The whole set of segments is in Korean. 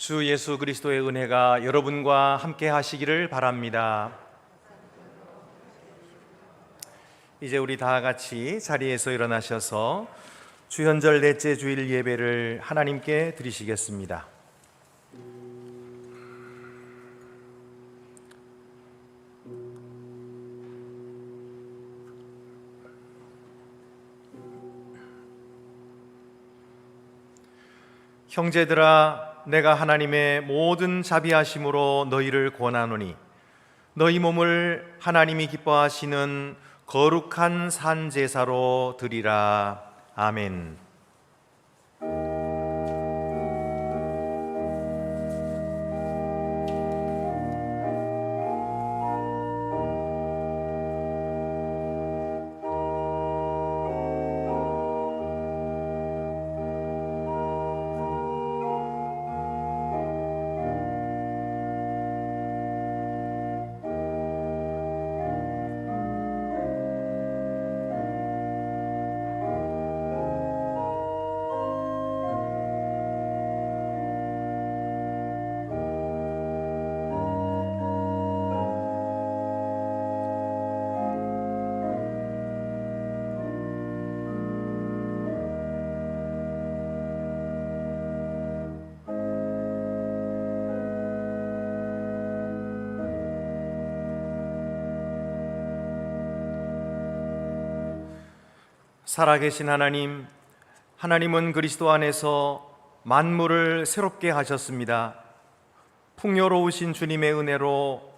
주 예수 그리스도의 은혜가 여러분과 함께 하시기를 바랍니다. 이제 우리 다 같이 자리에서 일어나셔서 주현절 넷째 주일 예배를 하나님께 드리시겠습니다. 형제들아, 내가 하나님의 모든 자비하심으로 너희를 권하노니 너희 몸을 하나님이 기뻐하시는 거룩한 산 제사로 드리라. 아멘. 살아계신 하나님, 하나님은 그리스도 안에서 만물을 새롭게 하셨습니다. 풍요로우신 주님의 은혜로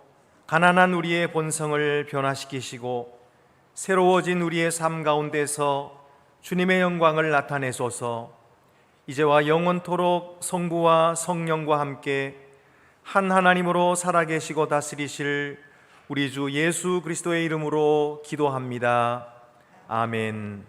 가난한 우리의 본성을 변화시키시고 새로워진 우리의 삶 가운데서 주님의 영광을 나타내소서. 이제와 영원토록 성부와 성령과 함께 한 하나님으로 살아계시고 다스리실 우리 주 예수 그리스도의 이름으로 기도합니다. 아멘.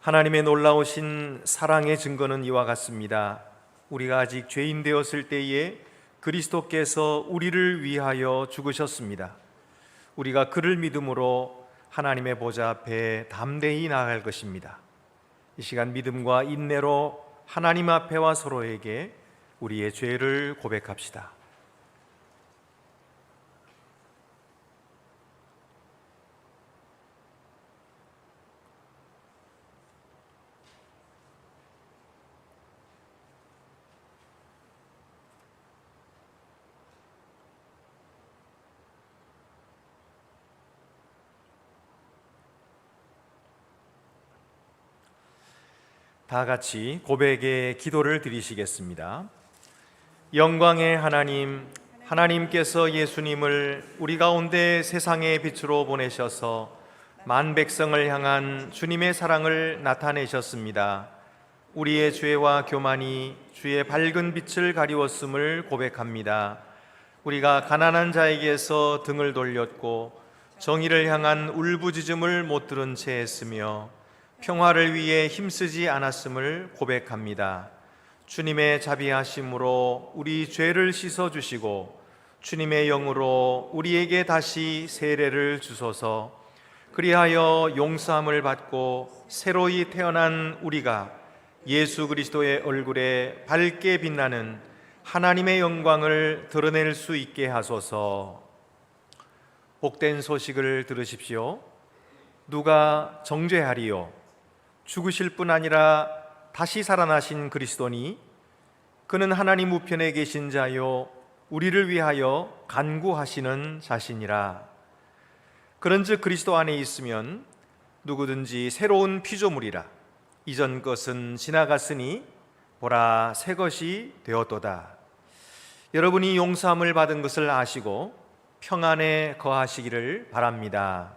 하나님의 놀라우신 사랑의 증거는 이와 같습니다. 우리가 아직 죄인 되었을 때에 그리스도께서 우리를 위하여 죽으셨습니다. 우리가 그를 믿음으로 하나님의 보좌 앞에 담대히 나아갈 것입니다. 이 시간 믿음과 인내로 하나님 앞에와 서로에게 우리의 죄를 고백합시다. 다 같이 고백의 기도를 드리시겠습니다. 영광의 하나님, 하나님께서 예수님을 우리 가운데 세상의 빛으로 보내셔서 만 백성을 향한 주님의 사랑을 나타내셨습니다. 우리의 죄와 교만이 주의 밝은 빛을 가리웠음을 고백합니다. 우리가 가난한 자에게서 등을 돌렸고 정의를 향한 울부짖음을 못 들은 채 했으며 평화를 위해 힘쓰지 않았음을 고백합니다. 주님의 자비하심으로 우리 죄를 씻어주시고 주님의 영으로 우리에게 다시 세례를 주소서. 그리하여 용서함을 받고 새로이 태어난 우리가 예수 그리스도의 얼굴에 밝게 빛나는 하나님의 영광을 드러낼 수 있게 하소서. 복된 소식을 들으십시오. 누가 정죄하리요? 죽으실 뿐 아니라 다시 살아나신 그리스도니 그는 하나님 우편에 계신 자요 우리를 위하여 간구하시는 자시니라. 그런즉 그리스도 안에 있으면 누구든지 새로운 피조물이라. 이전 것은 지나갔으니 보라 새 것이 되었도다. 여러분이 용서함을 받은 것을 아시고 평안에 거하시기를 바랍니다.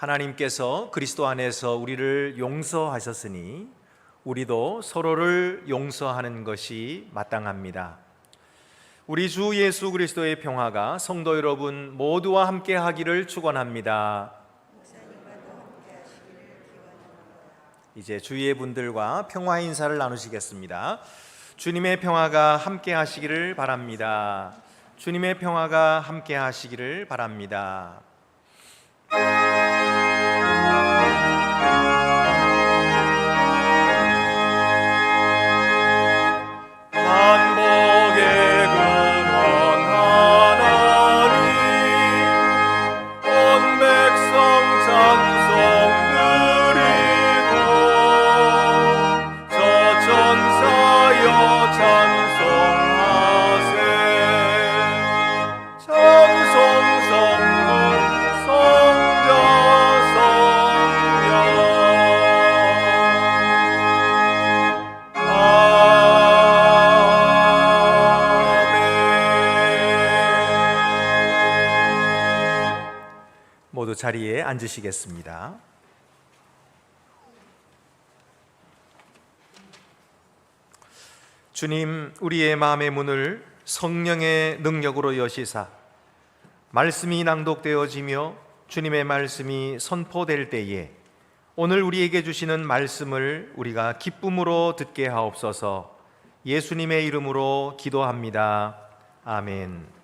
하나님께서 그리스도 안에서 우리를 용서하셨으니 우리도 서로를 용서하는 것이 마땅합니다. 우리 주 예수 그리스도의 평화가 성도 여러분 모두와 함께 하기를 축원합니다. 이제 주위의 분들과 평화 인사를 나누시겠습니다. 주님의 평화가 함께 하시기를 바랍니다. 주님의 평화가 함께 하시기를 바랍니다. 모두 자리에 앉으시겠습니다. 주님, 우리의 마음의 문을 성령의 능력으로 여시사 말씀이 낭독되어지며 주님의 말씀이 선포될 때에 오늘 우리에게 주시는 말씀을 우리가 기쁨으로 듣게 하옵소서. 예수님의 이름으로 기도합니다. 아멘.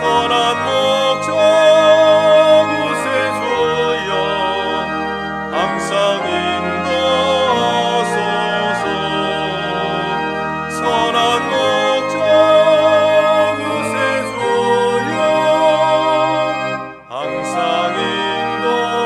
선한 목적 구세주여 항상 인도하소서. 선한 목적 구세주여 항상 인도하소서.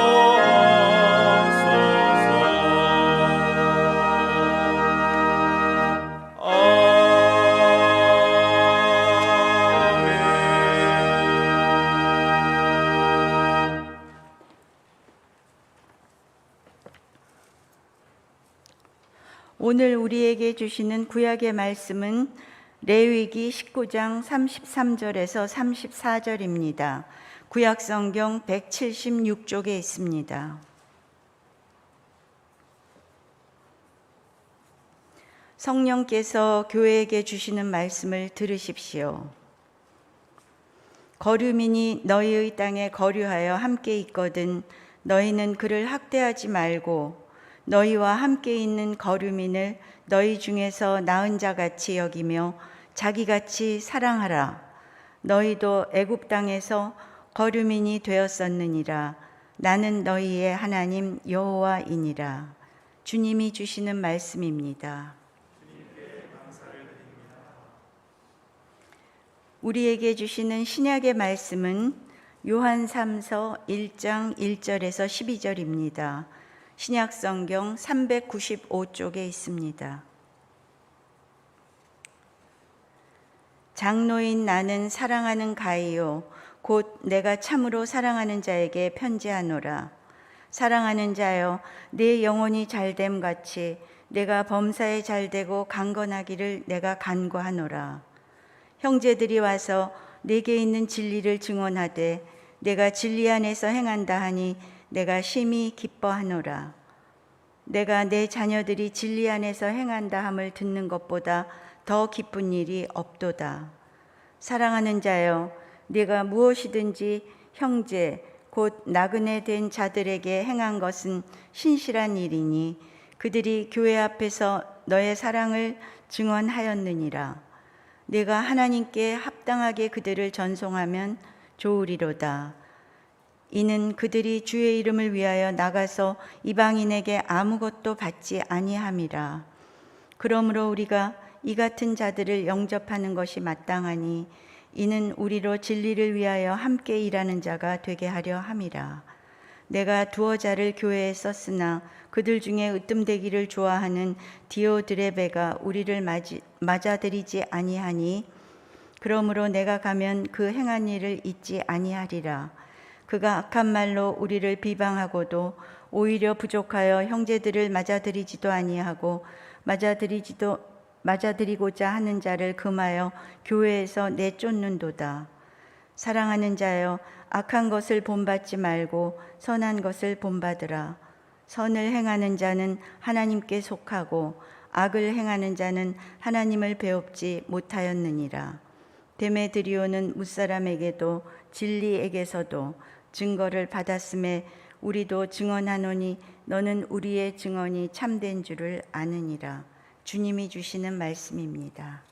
오늘 우리에게 주시는 구약의 말씀은 레위기 19장 33절에서 34절입니다. 구약 성경 176쪽에 있습니다. 성령께서 교회에게 주시는 말씀을 들으십시오. 거류민이 너희의 땅에 거류하여 함께 있거든 너희는 그를 학대하지 말고 너희와 함께 있는 거류민을 너희 중에서 나은 자같이 여기며 자기같이 사랑하라. 너희도 애굽 땅에서 거류민이 되었었느니라. 나는 너희의 하나님 여호와이니라. 주님이 주시는 말씀입니다. 우리에게 주시는 신약의 말씀은 요한 3서 1장 1절에서 12절입니다. 신약 성경 395쪽에 있습니다. 장로인 나는 사랑하는 가이요 곧 내가 참으로 사랑하는 자에게 편지하노라. 사랑하는 자여 내 영혼이 잘됨 같이 내가 범사에 잘되고 강건하기를 내가 간구하노라. 형제들이 와서 내게 있는 진리를 증언하되 내가 진리 안에서 행한다 하니 내가 심히 기뻐하노라. 내가 내 자녀들이 진리 안에서 행한다 함을 듣는 것보다 더 기쁜 일이 없도다. 사랑하는 자여 네가 무엇이든지 형제 곧 나그네 된 자들에게 행한 것은 신실한 일이니 그들이 교회 앞에서 너의 사랑을 증언하였느니라. 내가 하나님께 합당하게 그들을 전송하면 좋으리로다. 이는 그들이 주의 이름을 위하여 나가서 이방인에게 아무것도 받지 아니함이라. 그러므로 우리가 이 같은 자들을 영접하는 것이 마땅하니 이는 우리로 진리를 위하여 함께 일하는 자가 되게 하려 함이라. 내가 두어 자를 교회에 썼으나 그들 중에 으뜸되기를 좋아하는 디오드레베가 우리를 맞아들이지 아니하니 그러므로 내가 가면 그 행한 일을 잊지 아니하리라. 그가 악한 말로 우리를 비방하고도 오히려 부족하여 형제들을 맞아들이지도 아니하고 맞아들이고자 하는 자를 금하여 교회에서 내쫓는도다. 사랑하는 자여 악한 것을 본받지 말고 선한 것을 본받으라. 선을 행하는 자는 하나님께 속하고 악을 행하는 자는 하나님을 배웁지 못하였느니라. 데메드리오는 무사람에게도 진리에게서도 증거를 받았음에 우리도 증언하노니 너는 우리의 증언이 참된 줄을 아느니라. 주님이 주시는 말씀입니다.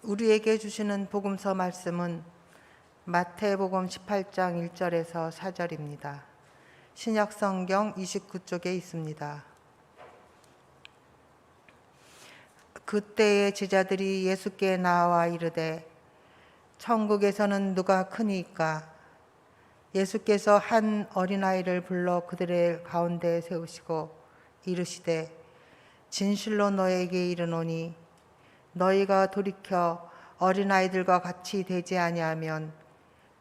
우리에게 주시는 복음서 말씀은 마태복음 18장 1절에서 4절입니다. 신약성경 29쪽에 있습니다. 그때의 제자들이 예수께 나와 이르되 천국에서는 누가 크니까? 예수께서 한 어린아이를 불러 그들의 가운데 세우시고 이르시되 진실로 너에게 이르노니 너희가 돌이켜 어린아이들과 같이 되지 아니하면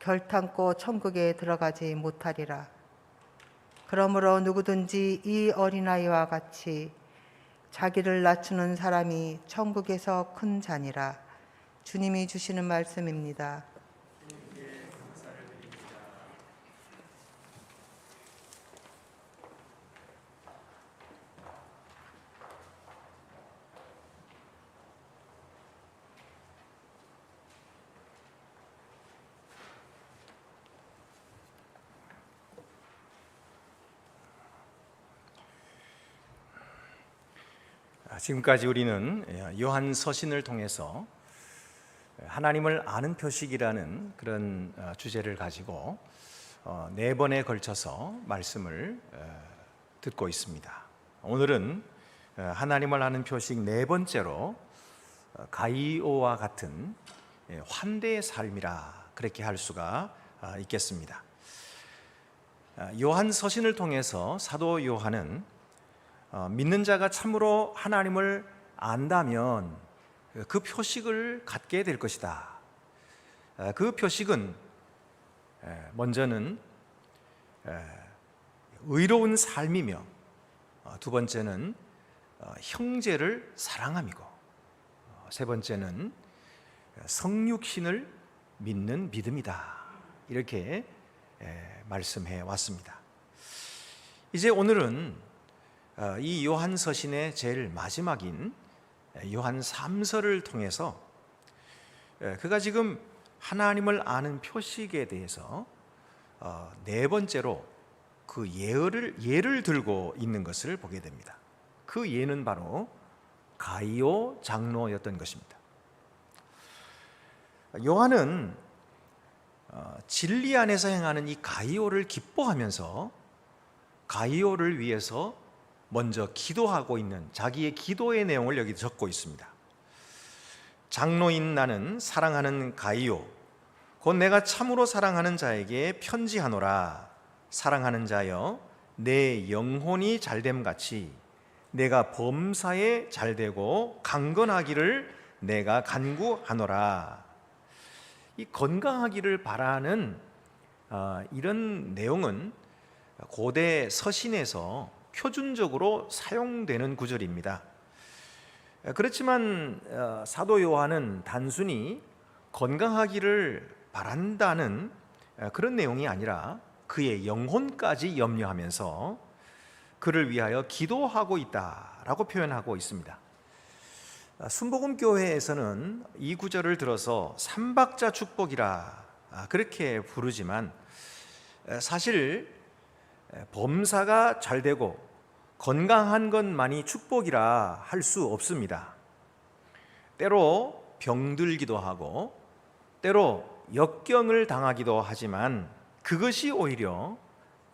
결탄코 천국에 들어가지 못하리라. 그러므로 누구든지 이 어린아이와 같이 자기를 낮추는 사람이 천국에서 큰 자니라. 주님이 주시는 말씀입니다. 지금까지 우리는 요한 서신을 통해서 하나님을 아는 표식이라는 그런 주제를 가지고 4번에 걸쳐서 말씀을 듣고 있습니다. 오늘은 하나님을 아는 표식 4번째로 가이오와 같은 환대의 삶이라 그렇게 할 수가 있겠습니다. 요한 서신을 통해서 사도 요한은 믿는 자가 참으로 하나님을 안다면 그 표식을 갖게 될 것이다. 그 표식은 먼저는 의로운 삶이며 두 번째는 형제를 사랑함이고 세 번째는 성육신을 믿는 믿음이다. 이렇게 말씀해 왔습니다. 이제 오늘은 이 요한 서신의 제일 마지막인 요한 3서를 통해서 그가 지금 하나님을 아는 표식에 대해서 4번째로 그 예를 들고 있는 것을 보게 됩니다. 그 예는 바로 가이오 장로였던 것입니다. 요한은 진리 안에서 행하는 이 가이오를 기뻐하면서 가이오를 위해서 먼저 기도하고 있는 자기의 기도의 내용을 여기 적고 있습니다. 장로인 나는 사랑하는 가이오 곧 내가 참으로 사랑하는 자에게 편지하노라. 사랑하는 자여 내 영혼이 잘됨같이 내가 범사에 잘되고 강건하기를 내가 간구하노라. 이 건강하기를 바라는 이런 내용은 고대 서신에서 표준적으로 사용되는 구절입니다. 그렇지만 사도 요한은 단순히 건강하기를 바란다는 그런 내용이 아니라 그의 영혼까지 염려하면서 그를 위하여 기도하고 있다라고 표현하고 있습니다. 순복음교회에서는 이 구절을 들어서 삼박자 축복이라 그렇게 부르지만 사실 범사가 잘되고 건강한 것만이 축복이라 할 수 없습니다. 때로 병들기도 하고 때로 역경을 당하기도 하지만 그것이 오히려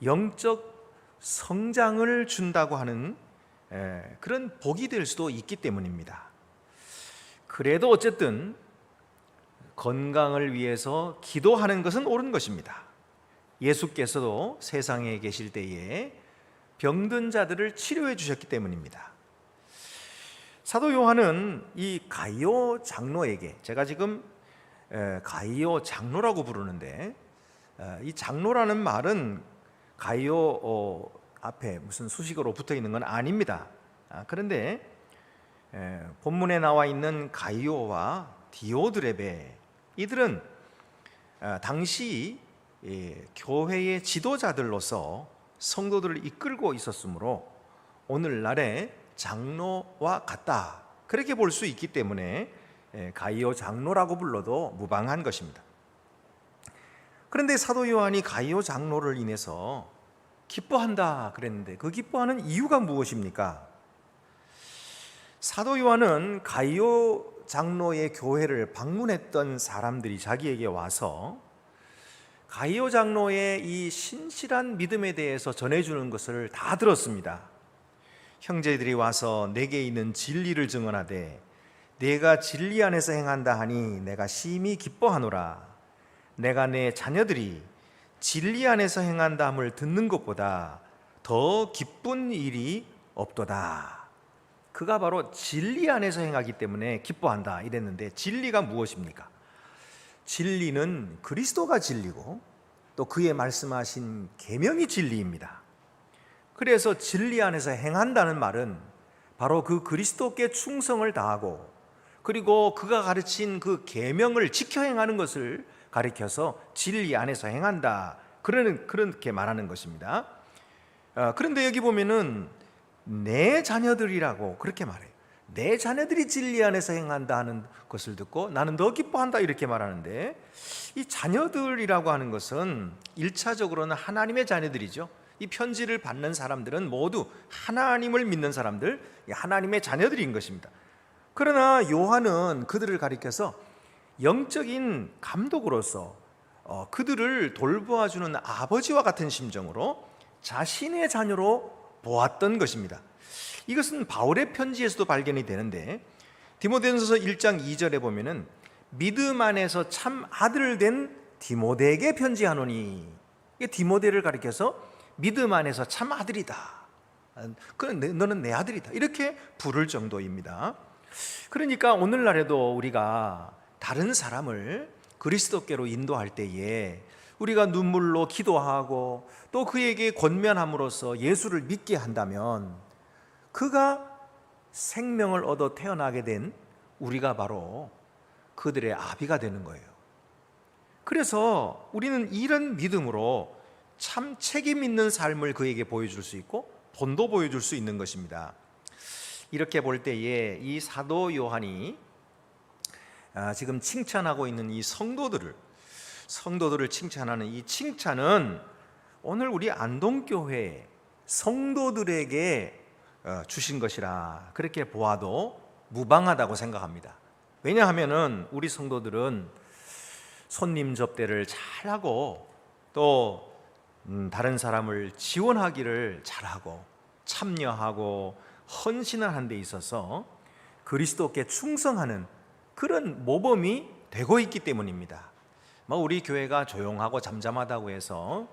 영적 성장을 준다고 하는 그런 복이 될 수도 있기 때문입니다. 그래도 어쨌든 건강을 위해서 기도하는 것은 옳은 것입니다. 예수께서도 세상에 계실 때에 병든 자들을 치료해 주셨기 때문입니다. 사도 요한은 이 가이오 장로에게, 제가 지금 가이오 장로라고 부르는데 이 장로라는 말은 가이오 앞에 무슨 수식어로 붙어 있는 건 아닙니다. 그런데 본문에 나와 있는 가이오와 디오드레베, 이들은 당시 교회의 지도자들로서 성도들을 이끌고 있었으므로 오늘날의 장로와 같다, 그렇게 볼 수 있기 때문에 가이오 장로라고 불러도 무방한 것입니다. 그런데 사도 요한이 가이오 장로를 인해서 기뻐한다 그랬는데 그 기뻐하는 이유가 무엇입니까? 사도 요한은 가이오 장로의 교회를 방문했던 사람들이 자기에게 와서 가이오 장로의 이 신실한 믿음에 대해서 전해주는 것을 다 들었습니다. 형제들이 와서 내게 있는 진리를 증언하되 내가 진리 안에서 행한다 하니 내가 심히 기뻐하노라. 내가 내 자녀들이 진리 안에서 행한다 함을 듣는 것보다 더 기쁜 일이 없도다. 그가 바로 진리 안에서 행하기 때문에 기뻐한다 이랬는데, 진리가 무엇입니까? 진리는 그리스도가 진리고 또 그의 말씀하신 계명이 진리입니다. 그래서 진리 안에서 행한다는 말은 바로 그 그리스도께 충성을 다하고 그리고 그가 가르친 그 계명을 지켜 행하는 것을 가리켜서 진리 안에서 행한다, 그렇게 말하는 것입니다. 그런데 여기 보면은 내 자녀들이라고 그렇게 말해요. 내 자녀들이 진리 안에서 행한다 하는 것을 듣고 나는 더 기뻐한다 이렇게 말하는데, 이 자녀들이라고 하는 것은 1차적으로는 하나님의 자녀들이죠. 이 편지를 받는 사람들은 모두 하나님을 믿는 사람들, 하나님의 자녀들인 것입니다. 그러나 요한은 그들을 가리켜서 영적인 감독으로서 그들을 돌보아주는 아버지와 같은 심정으로 자신의 자녀로 보았던 것입니다. 이것은 바울의 편지에서도 발견이 되는데, 디모데전서 1장 2절에 보면은 믿음 안에서 참 아들 된 디모데에게 편지하노니, 이게 디모데를 가리켜서 믿음 안에서 참 아들이다, 너는 내 아들이다 이렇게 부를 정도입니다. 그러니까 오늘날에도 우리가 다른 사람을 그리스도께로 인도할 때에 우리가 눈물로 기도하고 또 그에게 권면함으로써 예수를 믿게 한다면 그가 생명을 얻어 태어나게 된 우리가 바로 그들의 아비가 되는 거예요. 그래서 우리는 이런 믿음으로 참 책임 있는 삶을 그에게 보여줄 수 있고 본도 보여줄 수 있는 것입니다. 이렇게 볼 때에 이 사도 요한이 지금 칭찬하고 있는 이 성도들을 칭찬하는 이 칭찬은 오늘 우리 안동교회 성도들에게 주신 것이라 그렇게 보아도 무방하다고 생각합니다. 왜냐하면은 우리 성도들은 손님 접대를 잘하고 또 다른 사람을 지원하기를 잘하고 참여하고 헌신을 하는 데 있어서 그리스도께 충성하는 그런 모범이 되고 있기 때문입니다. 우리 교회가 조용하고 잠잠하다고 해서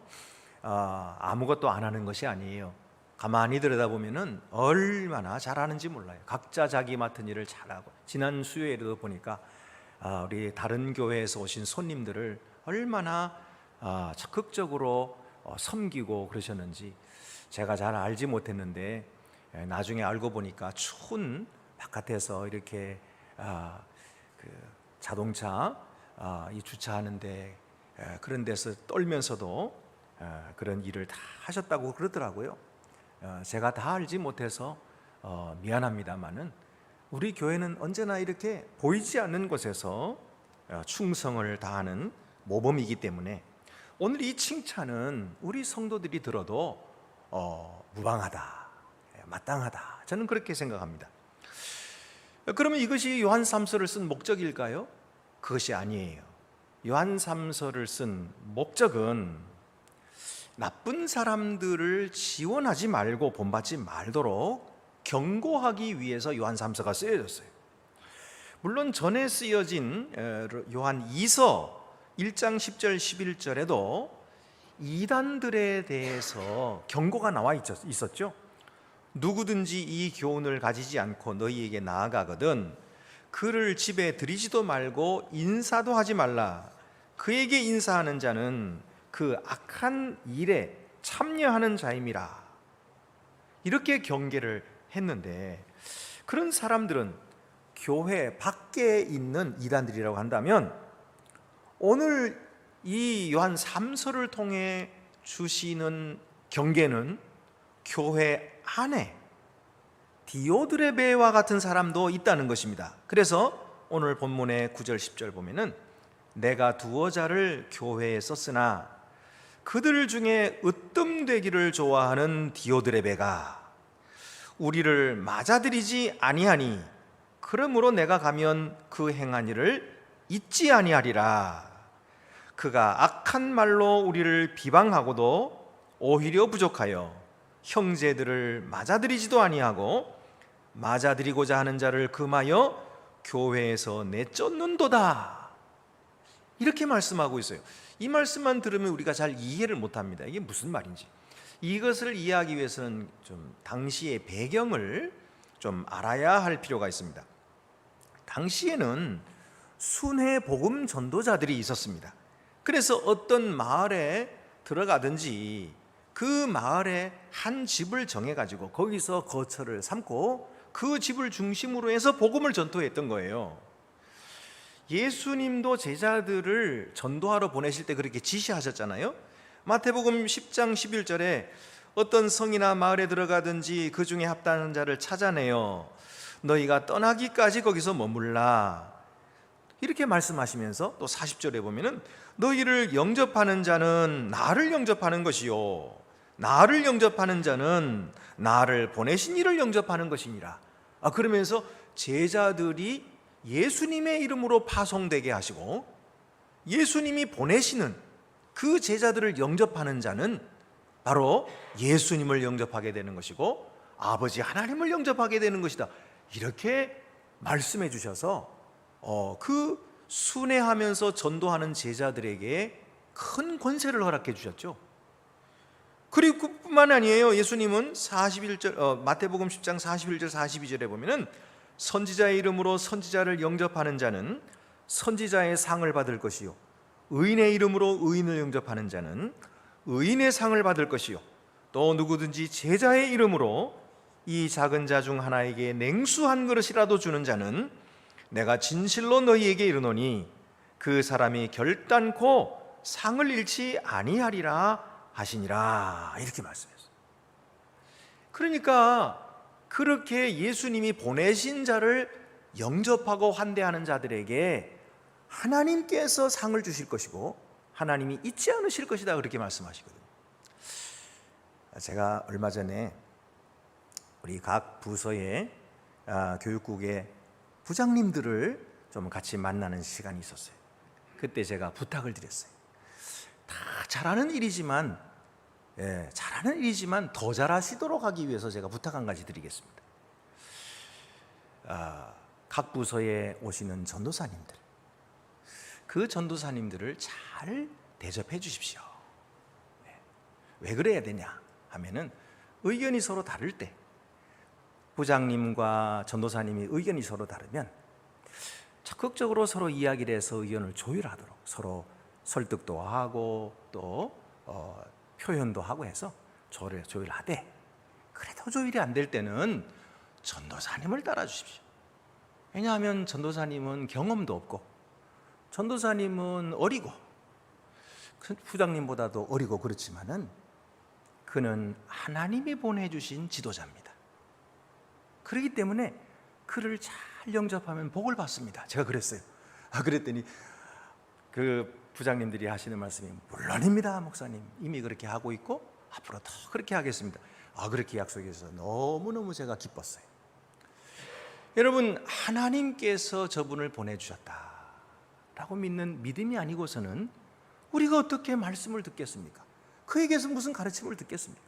아무것도 안 하는 것이 아니에요. 가만히 들여다보면은 얼마나 잘하는지 몰라요. 각자 자기 맡은 일을 잘하고, 지난 수요일에도 보니까 우리 다른 교회에서 오신 손님들을 얼마나 적극적으로 섬기고 그러셨는지 제가 잘 알지 못했는데, 나중에 알고 보니까 추운 바깥에서 이렇게 그 자동차 이 주차하는데 그런 데서 떨면서도 그런 일을 다 하셨다고 그러더라고요. 제가 다 알지 못해서 미안합니다만은 우리 교회는 언제나 이렇게 보이지 않는 곳에서 충성을 다하는 모범이기 때문에 오늘 이 칭찬은 우리 성도들이 들어도 무방하다, 마땅하다, 저는 그렇게 생각합니다. 그러면 이것이 요한 3서를 쓴 목적일까요? 그것이 아니에요. 요한 3서를 쓴 목적은 나쁜 사람들을 지원하지 말고 본받지 말도록 경고하기 위해서 요한 3서가 쓰여졌어요. 물론 전에 쓰여진 요한 2서 1장 10절 11절에도 이단들에 대해서 경고가 나와 있었죠. 누구든지 이 교훈을 가지지 않고 너희에게 나아가거든 그를 집에 들이지도 말고 인사도 하지 말라. 그에게 인사하는 자는 그 악한 일에 참여하는 자임이라. 이렇게 경계를 했는데, 그런 사람들은 교회 밖에 있는 이단들이라고 한다면 오늘 이 요한 3서를 통해 주시는 경계는 교회 안에 디오드레베와 같은 사람도 있다는 것입니다. 그래서 오늘 본문의 9절 10절 보면은 내가 두어 자를 교회에 썼으나 그들 중에 으뜸되기를 좋아하는 디오드레베가 우리를 맞아들이지 아니하니 그러므로 내가 가면 그 행한 일을 잊지 아니하리라. 그가 악한 말로 우리를 비방하고도 오히려 부족하여 형제들을 맞아들이지도 아니하고 맞아들이고자 하는 자를 금하여 교회에서 내쫓는도다. 이렇게 말씀하고 있어요. 이 말씀만 들으면 우리가 잘 이해를 못합니다. 이게 무슨 말인지. 이것을 이해하기 위해서는 좀 당시의 배경을 좀 알아야 할 필요가 있습니다. 당시에는 순회 복음 전도자들이 있었습니다. 그래서 어떤 마을에 들어가든지 그 마을에 한 집을 정해가지고 거기서 거처를 삼고 그 집을 중심으로 해서 복음을 전도했던 거예요. 예수님도 제자들을 전도하러 보내실 때 그렇게 지시하셨잖아요. 마태복음 10장 11절에 어떤 성이나 마을에 들어가든지 그 중에 합당한 자를 찾아내어 너희가 떠나기까지 거기서 머물라. 이렇게 말씀하시면서 또 40절에 보면은 너희를 영접하는 자는 나를 영접하는 것이요 나를 영접하는 자는 나를 보내신 이를 영접하는 것이니라. 그러면서 제자들이 예수님의 이름으로 파송되게 하시고 예수님이 보내시는 그 제자들을 영접하는 자는 바로 예수님을 영접하게 되는 것이고 아버지 하나님을 영접하게 되는 것이다. 이렇게 말씀해 주셔서 그 순회하면서 전도하는 제자들에게 큰 권세를 허락해 주셨죠. 그리고 그뿐만 아니에요. 예수님은 41절 마태복음 10장 41절 42절에 보면은 선지자의 이름으로 선지자를 영접하는 자는 선지자의 상을 받을 것이요 의인의 이름으로 의인을 영접하는 자는 의인의 상을 받을 것이요 또 누구든지 제자의 이름으로 이 작은 자 중 하나에게 냉수 한 그릇이라도 주는 자는 내가 진실로 너희에게 이르노니 그 사람이 결단코 상을 잃지 아니하리라 하시니라. 이렇게 말씀했어요. 그러니까 그렇게 예수님이 보내신 자를 영접하고 환대하는 자들에게 하나님께서 상을 주실 것이고 하나님이 잊지 않으실 것이다. 그렇게 말씀하시거든요. 제가 얼마 전에 우리 각 부서의 교육국의 부장님들을 좀 같이 만나는 시간이 있었어요. 그때 제가 부탁을 드렸어요. 다 잘하는 일이지만 더 잘하시도록 하기 위해서 제가 부탁 한 가지 드리겠습니다. 각 부서에 오시는 전도사님들, 그 전도사님들을 잘 대접해 주십시오. 왜 그래야 되냐 하면은 의견이 서로 다를 때 부장님과 전도사님이 의견이 서로 다르면 적극적으로 서로 이야기를 해서 의견을 조율하도록 서로 설득도 하고 또 표현도 하고 해서 조율하되 그래도 조율이 안 될 때는 전도사님을 따라 주십시오. 왜냐하면 전도사님은 경험도 없고 전도사님은 어리고 부장님보다도 어리고 그렇지만은 그는 하나님이 보내주신 지도자입니다. 그렇기 때문에 그를 잘 영접하면 복을 받습니다. 제가 그랬어요. 그랬더니 그 부장님들이 하시는 말씀이 물론입니다 목사님, 이미 그렇게 하고 있고 앞으로 더 그렇게 하겠습니다. 그렇게 약속해서 너무너무 제가 기뻤어요. 여러분, 하나님께서 저분을 보내주셨다라고 믿는 믿음이 아니고서는 우리가 어떻게 말씀을 듣겠습니까? 그에게서 무슨 가르침을 듣겠습니까?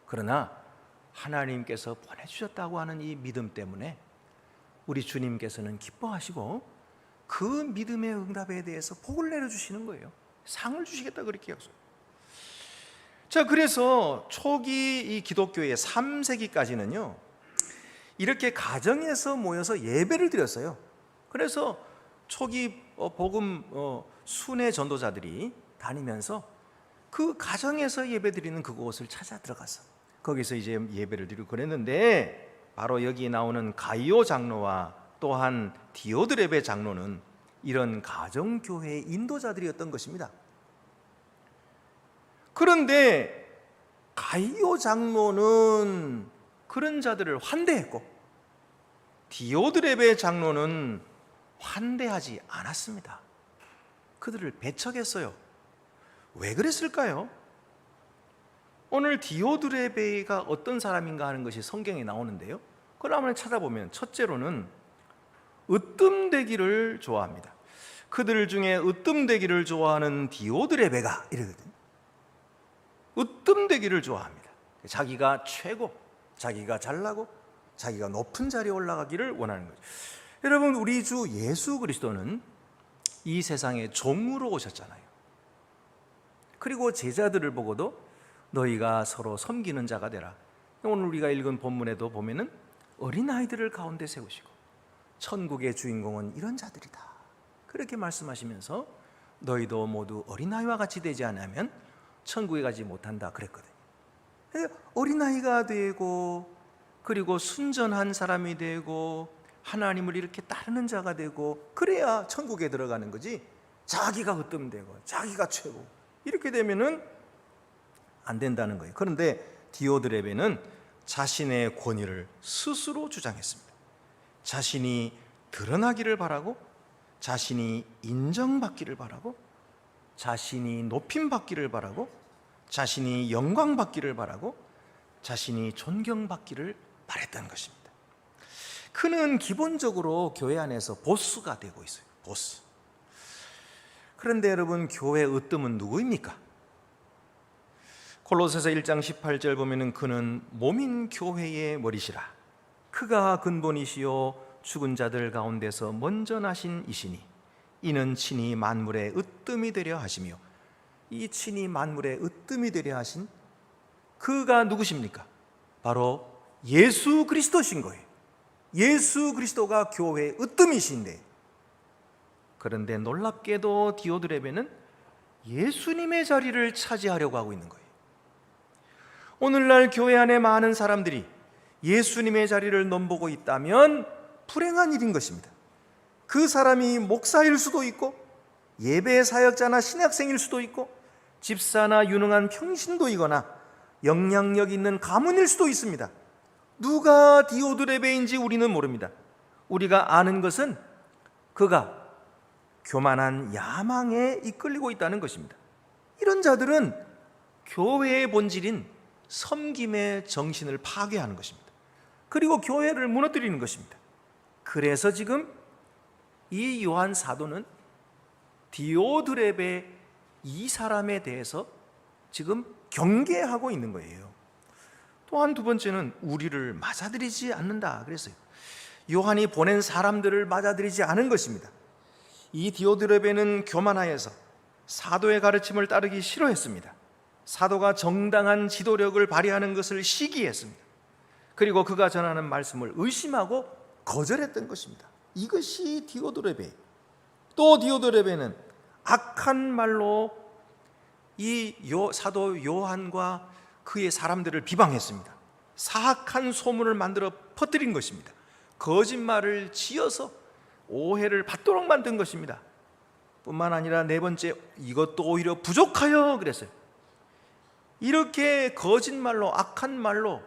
그러나 하나님께서 보내주셨다고 하는 이 믿음 때문에 우리 주님께서는 기뻐하시고 그 믿음의 응답에 대해서 복을 내려주시는 거예요. 상을 주시겠다 그렇게 약속. 자, 그래서 초기 이 기독교의 3세기까지는요 이렇게 가정에서 모여서 예배를 드렸어요. 그래서 초기 복음 순회 전도자들이 다니면서 그 가정에서 예배 드리는 그곳을 찾아 들어가서 거기서 이제 예배를 드리고 그랬는데, 바로 여기 나오는 가이오 장로와 또한 디오드레베 장로는 이런 가정교회의 인도자들이었던 것입니다. 그런데 가이오 장로는 그런 자들을 환대했고 디오드레베 장로는 환대하지 않았습니다. 그들을 배척했어요. 왜 그랬을까요? 오늘 디오드레베가 어떤 사람인가 하는 것이 성경에 나오는데요, 그걸 한번 찾아보면 첫째로는 으뜸되기를 좋아합니다. 그들 중에 으뜸되기를 좋아하는 디오드레베가 이러거든요. 으뜸되기를 좋아합니다. 자기가 최고, 자기가 잘나고 자기가 높은 자리에 올라가기를 원하는 거죠. 여러분, 우리 주 예수 그리스도는 이 세상에 종으로 오셨잖아요. 그리고 제자들을 보고도 너희가 서로 섬기는 자가 되라. 오늘 우리가 읽은 본문에도 보면은 어린아이들을 가운데 세우시고 천국의 주인공은 이런 자들이다, 그렇게 말씀하시면서 너희도 모두 어린아이와 같이 되지 않으면 천국에 가지 못한다 그랬거든요. 어린아이가 되고, 그리고 순전한 사람이 되고, 하나님을 이렇게 따르는 자가 되고, 그래야 천국에 들어가는 거지, 자기가 으뜸되고 자기가 최고 이렇게 되면은 안 된다는 거예요. 그런데 디오드레베는 자신의 권위를 스스로 주장했습니다. 자신이 드러나기를 바라고, 자신이 인정받기를 바라고, 자신이 높임받기를 바라고, 자신이 영광받기를 바라고, 자신이 존경받기를 바랬던 것입니다. 그는 기본적으로 교회 안에서 보스가 되고 있어요. 보스. 그런데 여러분, 교회 으뜸은 누구입니까? 골로새서 1장 18절 보면은 그는 몸인 교회의 머리시라. 그가 근본이시요 죽은 자들 가운데서 먼저 나신 이시니 이는 친히 만물의 으뜸이 되려 하시며, 이 친히 만물의 으뜸이 되려 하신 그가 누구십니까? 바로 예수 그리스도신 거예요. 예수 그리스도가 교회의 으뜸이신데, 그런데 놀랍게도 디오드레베는 예수님의 자리를 차지하려고 하고 있는 거예요. 오늘날 교회 안에 많은 사람들이 예수님의 자리를 넘보고 있다면 불행한 일인 것입니다. 그 사람이 목사일 수도 있고, 예배 사역자나 신학생일 수도 있고, 집사나 유능한 평신도이거나 영향력 있는 가문일 수도 있습니다. 누가 디오드레베인지 우리는 모릅니다. 우리가 아는 것은 그가 교만한 야망에 이끌리고 있다는 것입니다. 이런 자들은 교회의 본질인 섬김의 정신을 파괴하는 것입니다. 그리고 교회를 무너뜨리는 것입니다. 그래서 지금 이 요한 사도는 디오드레베 이 사람에 대해서 지금 경계하고 있는 거예요. 또한 두 번째는 우리를 맞아들이지 않는다 그랬어요. 요한이 보낸 사람들을 맞아들이지 않은 것입니다. 이 디오드레베는 교만하여서 사도의 가르침을 따르기 싫어했습니다. 사도가 정당한 지도력을 발휘하는 것을 시기했습니다. 그리고 그가 전하는 말씀을 의심하고 거절했던 것입니다. 이것이 디오드레베. 또 디오드레베는 악한 말로 이 사도 요한과 그의 사람들을 비방했습니다. 사악한 소문을 만들어 퍼뜨린 것입니다. 거짓말을 지어서 오해를 받도록 만든 것입니다. 뿐만 아니라 네 번째, 이것도 오히려 부족하여 그랬어요. 이렇게 거짓말로, 악한 말로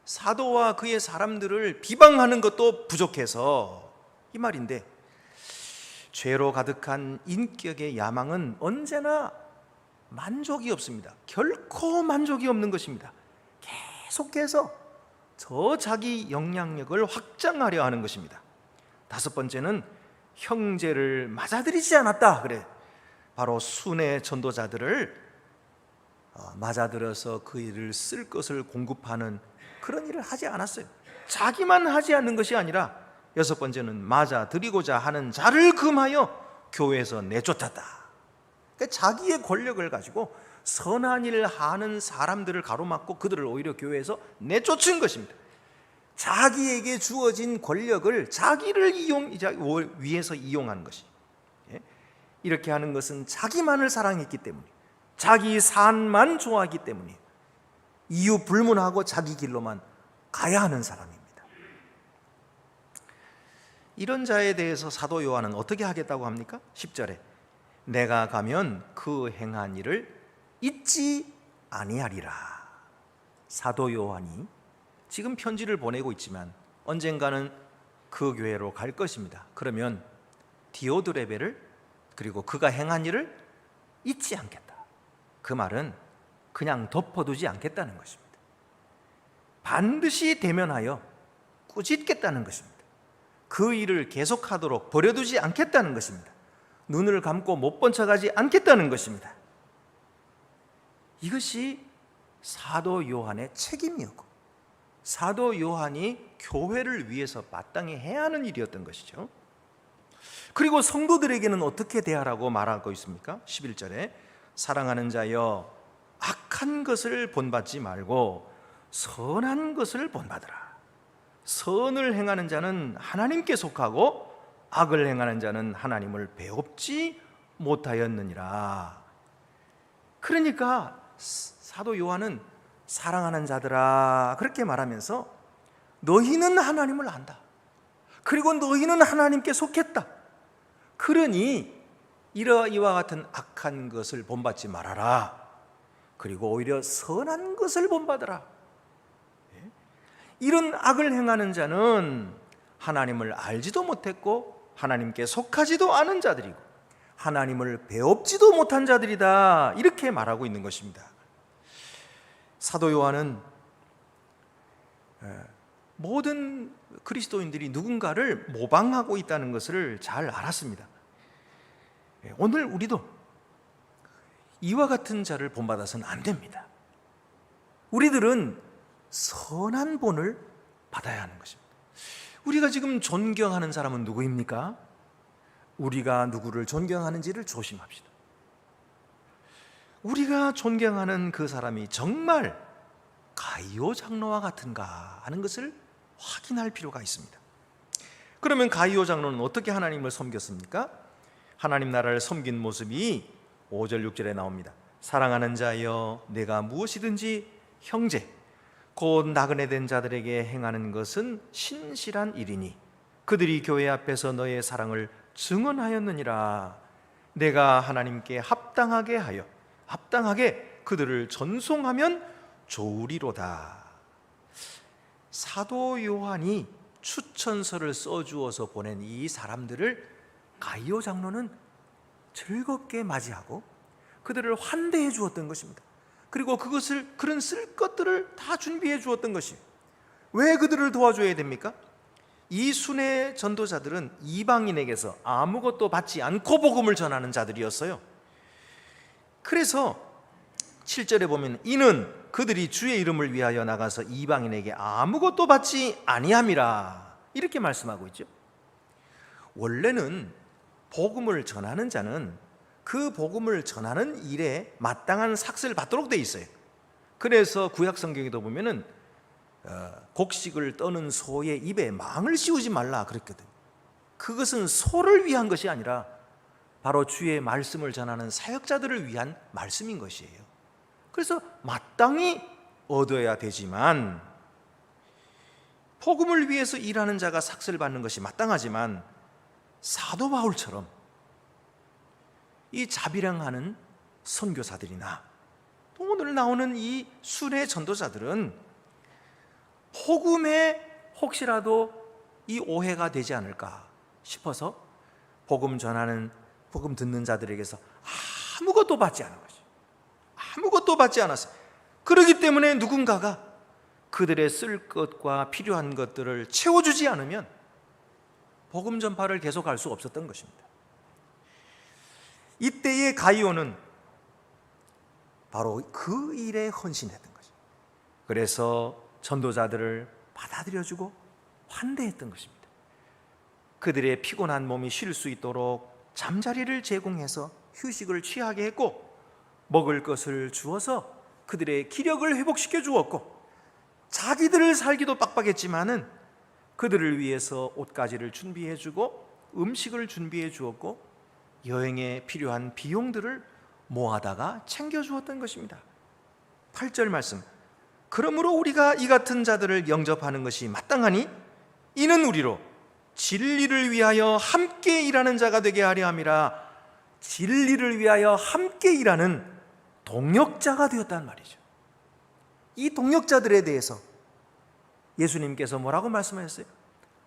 사도와 그의 사람들을 비방하는 것도 부족해서, 이 말인데, 죄로 가득한 인격의 야망은 언제나 만족이 없습니다. 결코 만족이 없는 것입니다. 계속해서 저 자기 영향력을 확장하려 하는 것입니다. 다섯 번째는 형제를 맞아들이지 않았다 그래. 바로 순회 전도자들을 맞아들여서 그 일을 쓸 것을 공급하는 그런 일을 하지 않았어요. 자기만 하지 않는 것이 아니라 여섯 번째는 맞아들이고자 하는 자를 금하여 교회에서 내쫓았다. 그러니까 자기의 권력을 가지고 선한 일을 하는 사람들을 가로막고 그들을 오히려 교회에서 내쫓은 것입니다. 자기에게 주어진 권력을 자기를 위해서 이용하는 것이, 이렇게 하는 것은 자기만을 사랑했기 때문에, 자기 산만 좋아하기 때문에 이유 불문하고 자기 길로만 가야 하는 사람입니다. 이런 자에 대해서 사도 요한은 어떻게 하겠다고 합니까? 10절에 내가 가면 그 행한 일을 잊지 아니하리라. 사도 요한이 지금 편지를 보내고 있지만 언젠가는 그 교회로 갈 것입니다. 그러면 디오드레베를, 그리고 그가 행한 일을 잊지 않겠다. 그 말은 그냥 덮어두지 않겠다는 것입니다. 반드시 대면하여 꾸짖겠다는 것입니다. 그 일을 계속하도록 버려두지 않겠다는 것입니다. 눈을 감고 못 본 척하지 않겠다는 것입니다. 이것이 사도 요한의 책임이었고 사도 요한이 교회를 위해서 마땅히 해야 하는 일이었던 것이죠. 그리고 성도들에게는 어떻게 대하라고 말하고 있습니까? 11절에 사랑하는 자여 악한 것을 본받지 말고 선한 것을 본받으라. 선을 행하는 자는 하나님께 속하고 악을 행하는 자는 하나님을 배웁지 못하였느니라. 그러니까 사도 요한은 사랑하는 자들아 그렇게 말하면서 너희는 하나님을 안다. 그리고 너희는 하나님께 속했다. 그러니 이와 같은 악한 것을 본받지 말아라. 그리고 오히려 선한 것을 본받으라. 이런 악을 행하는 자는 하나님을 알지도 못했고 하나님께 속하지도 않은 자들이고 하나님을 배웁지도 못한 자들이다. 이렇게 말하고 있는 것입니다. 사도 요한은 모든 그리스도인들이 누군가를 모방하고 있다는 것을 잘 알았습니다. 오늘 우리도 이와 같은 자를 본받아서는 안 됩니다. 우리들은 선한 본을 받아야 하는 것입니다. 우리가 지금 존경하는 사람은 누구입니까? 우리가 누구를 존경하는지를 조심합시다. 우리가 존경하는 그 사람이 정말 가이오 장로와 같은가 하는 것을 확인할 필요가 있습니다. 그러면 가이오 장로는 어떻게 하나님을 섬겼습니까? 하나님 나라를 섬긴 모습이 5절 6절에 나옵니다. 사랑하는 자여 내가 무엇이든지 형제 곧 나그네 된 자들에게 행하는 것은 신실한 일이니 그들이 교회 앞에서 너의 사랑을 증언하였느니라. 내가 하나님께 합당하게 그들을 전송하면 좋으리로다. 사도 요한이 추천서를 써주어서 보낸 이 사람들을 가이오 장로는 즐겁게 맞이하고 그들을 환대해 주었던 것입니다. 그리고 그런 쓸 것들을 다 준비해 주었던 것이에요. 왜 그들을 도와줘야 됩니까? 이 순회 전도자들은 이방인에게서 아무것도 받지 않고 복음을 전하는 자들이었어요. 그래서 7절에 보면 이는 그들이 주의 이름을 위하여 나가서 이방인에게 아무것도 받지 아니함이라 이렇게 말씀하고 있죠. 원래는 복음을 전하는 자는 그 복음을 전하는 일에 마땅한 삭스를 받도록 돼 있어요. 그래서 구약 성경에도 보면은 곡식을 떠는 소의 입에 망을 씌우지 말라 그랬거든. 그것은 소를 위한 것이 아니라 바로 주의 말씀을 전하는 사역자들을 위한 말씀인 것이에요. 그래서 마땅히 얻어야 되지만 복음을 위해서 일하는 자가 삭스를 받는 것이 마땅하지만 사도 바울처럼 이 자비량하는 선교사들이나 또 오늘 나오는 이 순회 전도자들은 복음에 혹시라도 이 오해가 되지 않을까 싶어서 복음 듣는 자들에게서 아무것도 받지 않은 것이 아무것도 받지 않았어요. 그렇기 때문에 누군가가 그들의 쓸 것과 필요한 것들을 채워주지 않으면 복음 전파를 계속할 수 없었던 것입니다. 이때의 가이오는 바로 그 일에 헌신했던 거죠. 그래서 전도자들을 받아들여주고 환대했던 것입니다. 그들의 피곤한 몸이 쉴 수 있도록 잠자리를 제공해서 휴식을 취하게 했고 먹을 것을 주어서 그들의 기력을 회복시켜 주었고 자기들을 살기도 빡빡했지만은 그들을 위해서 옷가지를 준비해 주고 음식을 준비해 주었고 여행에 필요한 비용들을 모아다가 챙겨 주었던 것입니다. 8절 말씀 그러므로 우리가 이 같은 자들을 영접하는 것이 마땅하니 이는 우리로 진리를 위하여 함께 일하는 자가 되게 하려 함이라. 진리를 위하여 함께 일하는 동역자가 되었단 말이죠. 이 동역자들에 대해서 예수님께서 뭐라고 말씀하셨어요?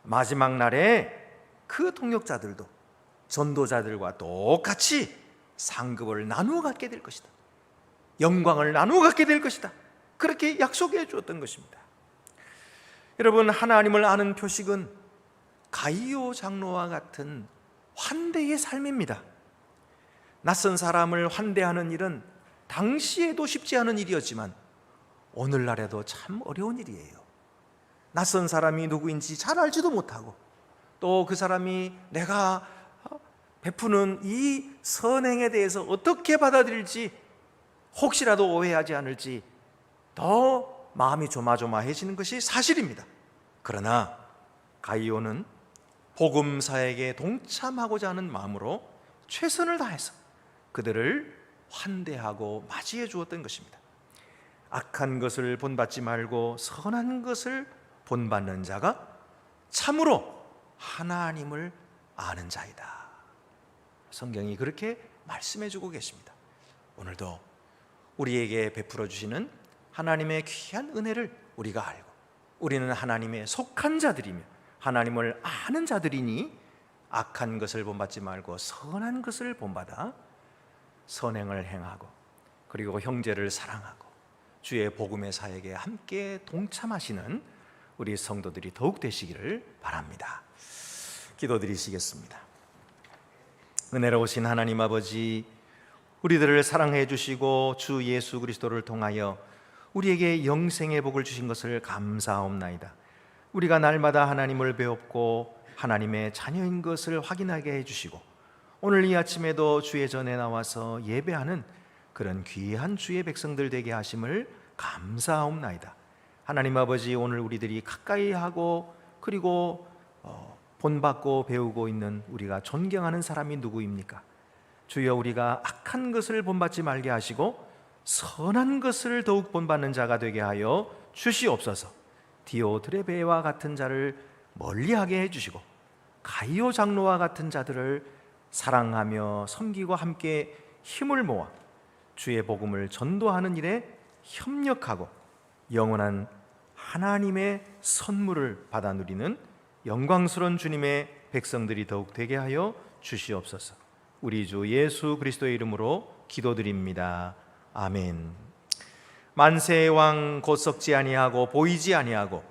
마지막 날에 그 동역자들도 전도자들과 똑같이 상급을 나누어 갖게 될 것이다. 영광을 나누어 갖게 될 것이다. 그렇게 약속해 주었던 것입니다. 여러분, 하나님을 아는 표식은 가이오 장로와 같은 환대의 삶입니다. 낯선 사람을 환대하는 일은 당시에도 쉽지 않은 일이었지만 오늘날에도 참 어려운 일이에요. 낯선 사람이 누구인지 잘 알지도 못하고 또 그 사람이 내가 베푸는 이 선행에 대해서 어떻게 받아들일지 혹시라도 오해하지 않을지 더 마음이 조마조마해지는 것이 사실입니다. 그러나 가이오는 복음사에게 동참하고자 하는 마음으로 최선을 다해서 그들을 환대하고 맞이해 주었던 것입니다. 악한 것을 본받지 말고 선한 것을 본받는 자가 참으로 하나님을 아는 자이다. 성경이 그렇게 말씀해 주고 계십니다. 오늘도 우리에게 베풀어 주시는 하나님의 귀한 은혜를 우리가 알고 우리는 하나님의 속한 자들이며 하나님을 아는 자들이니 악한 것을 본받지 말고 선한 것을 본받아 선행을 행하고 그리고 형제를 사랑하고 주의 복음의 사역에 함께 동참하시는 우리 성도들이 더욱 되시기를 바랍니다. 기도드리시겠습니다. 은혜로우신 하나님 아버지, 우리들을 사랑해 주시고 주 예수 그리스도를 통하여 우리에게 영생의 복을 주신 것을 감사하옵나이다. 우리가 날마다 하나님을 배웠고 하나님의 자녀인 것을 확인하게 해주시고 오늘 이 아침에도 주의 전에 나와서 예배하는 그런 귀한 주의 백성들 되게 하심을 감사하옵나이다. 하나님 아버지, 오늘 우리들이 가까이 하고 그리고 본받고 배우고 있는 우리가 존경하는 사람이 누구입니까? 주여, 우리가 악한 것을 본받지 말게 하시고 선한 것을 더욱 본받는 자가 되게 하여 주시옵소서. 디오드레베와 같은 자를 멀리하게 해주시고 가이오 장로와 같은 자들을 사랑하며 섬기고 함께 힘을 모아 주의 복음을 전도하는 일에 협력하고 영원한 하나님의 선물을 받아 누리는 영광스러운 주님의 백성들이 더욱 되게 하여 주시옵소서. 우리 주 예수 그리스도의 이름으로 기도드립니다. 아멘. 만세의 왕 곧 썩지 아니하고 보이지 아니하고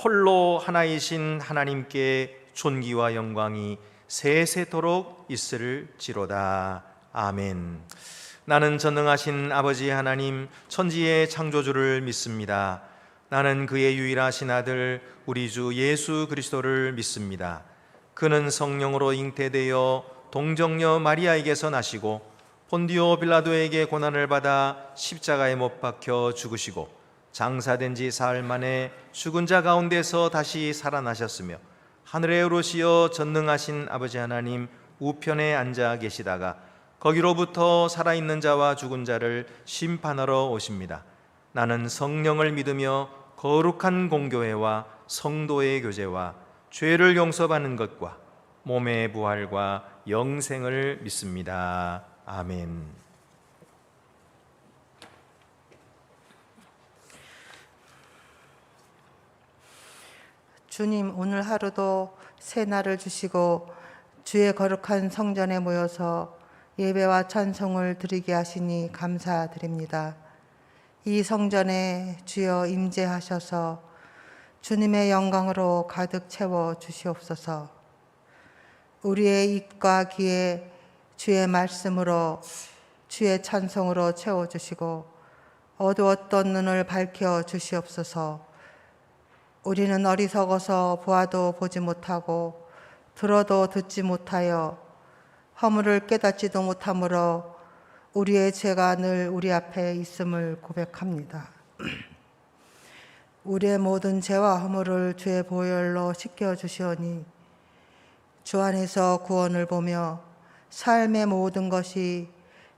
홀로 하나이신 하나님께 존귀와 영광이 세세토록 있을지로다. 아멘. 나는 전능하신 아버지 하나님 천지의 창조주를 믿습니다. 나는 그의 유일하신 아들 우리 주 예수 그리스도를 믿습니다. 그는 성령으로 잉태되어 동정녀 마리아에게서 나시고 본디오 빌라도에게 고난을 받아 십자가에 못 박혀 죽으시고 장사된 지 사흘 만에 죽은 자 가운데서 다시 살아나셨으며 하늘에 오르시어 전능하신 아버지 하나님 우편에 앉아 계시다가 거기로부터 살아있는 자와 죽은 자를 심판하러 오십니다. 나는 성령을 믿으며 거룩한 공교회와 성도의 교제와 죄를 용서받는 것과 몸의 부활과 영생을 믿습니다. 아멘. 주님, 오늘 하루도 새 날을 주시고 주의 거룩한 성전에 모여서 예배와 찬송을 드리게 하시니 감사드립니다. 이 성전에 주여 임재하셔서 주님의 영광으로 가득 채워 주시옵소서. 우리의 입과 귀에 주의 말씀으로 주의 찬송으로 채워주시고 어두웠던 눈을 밝혀 주시옵소서. 우리는 어리석어서 보아도 보지 못하고 들어도 듣지 못하여 허물을 깨닫지도 못하므로 우리의 죄가 늘 우리 앞에 있음을 고백합니다. 우리의 모든 죄와 허물을 주의 보혈로 씻겨주시오니 주 안에서 구원을 보며 삶의 모든 것이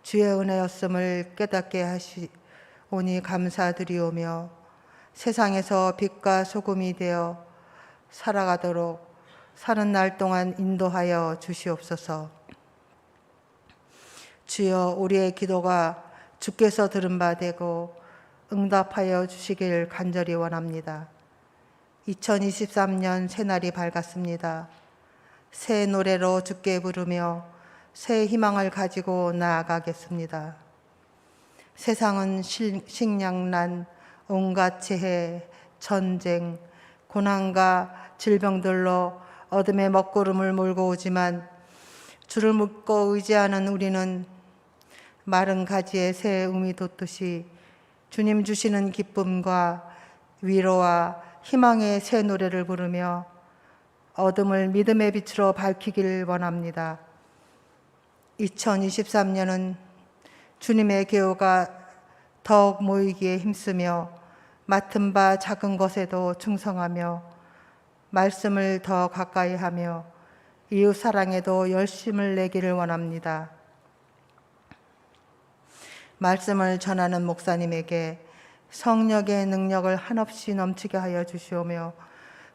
주의 은혜였음을 깨닫게 하시오니 감사드리오며 세상에서 빛과 소금이 되어 살아가도록 사는 날 동안 인도하여 주시옵소서. 주여, 우리의 기도가 주께서 들은 바 되고 응답하여 주시길 간절히 원합니다. 2023년 새날이 밝았습니다. 새 노래로 주께 부르며 새 희망을 가지고 나아가겠습니다. 세상은 식량난, 온갖 재해, 전쟁, 고난과 질병들로 어둠의 먹구름을 몰고 오지만 주를 묶고 의지하는 우리는 마른 가지에 새 um이 돋듯이 주님 주시는 기쁨과 위로와 희망의 새 노래를 부르며 어둠을 믿음의 빛으로 밝히길 원합니다. 2023년은 주님의 계호가 더욱 모이기에 힘쓰며 맡은 바 작은 것에도 충성하며 말씀을 더 가까이 하며 이웃 사랑에도 열심을 내기를 원합니다. 말씀을 전하는 목사님에게 성령의 능력을 한없이 넘치게 하여 주시오며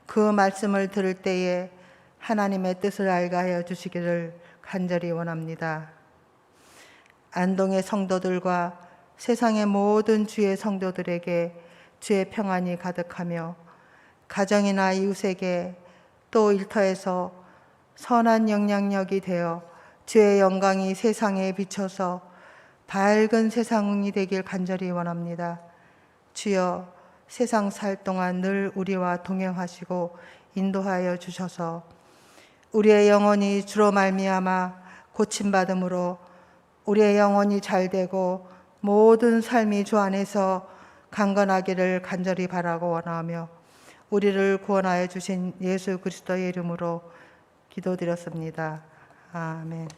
그 말씀을 들을 때에 하나님의 뜻을 알게 하여 주시기를 간절히 원합니다. 안동의 성도들과 세상의 모든 주의 성도들에게 주의 평안이 가득하며 가정이나 이웃에게 또 일터에서 선한 영향력이 되어 주의 영광이 세상에 비춰서 밝은 세상이 되길 간절히 원합니다. 주여, 세상 살 동안 늘 우리와 동행하시고 인도하여 주셔서 우리의 영혼이 주로 말미암아 고침받음으로 우리의 영혼이 잘되고 모든 삶이 주 안에서 강건하기를 간절히 바라고 원하며 우리를 구원하여 주신 예수 그리스도의 이름으로 기도드렸습니다. 아멘.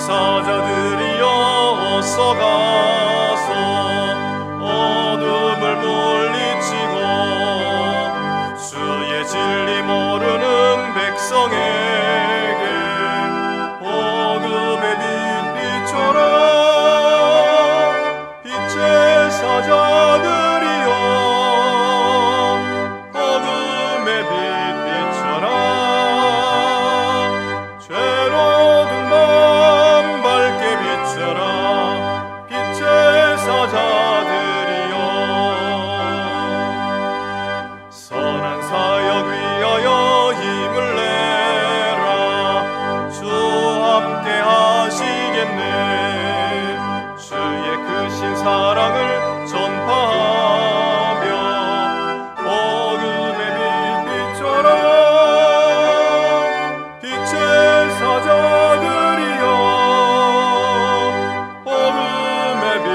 제사자들이여 어서 가서 어둠을 물리치고 주의 진리 모르는 백성에게 복음의 빛 비춰라. 빛의 사자들이여 복음의 빛 비춰라. 죄로 든 밤 밝게 비춰라. 빛의 사자들이여 선한 사역 위하여 힘을 내라. 주 함께 하시겠네. 주의 크신 사랑을 전파하며 복음의 빛 비춰라. 빛의 사자들이여 복음의 빛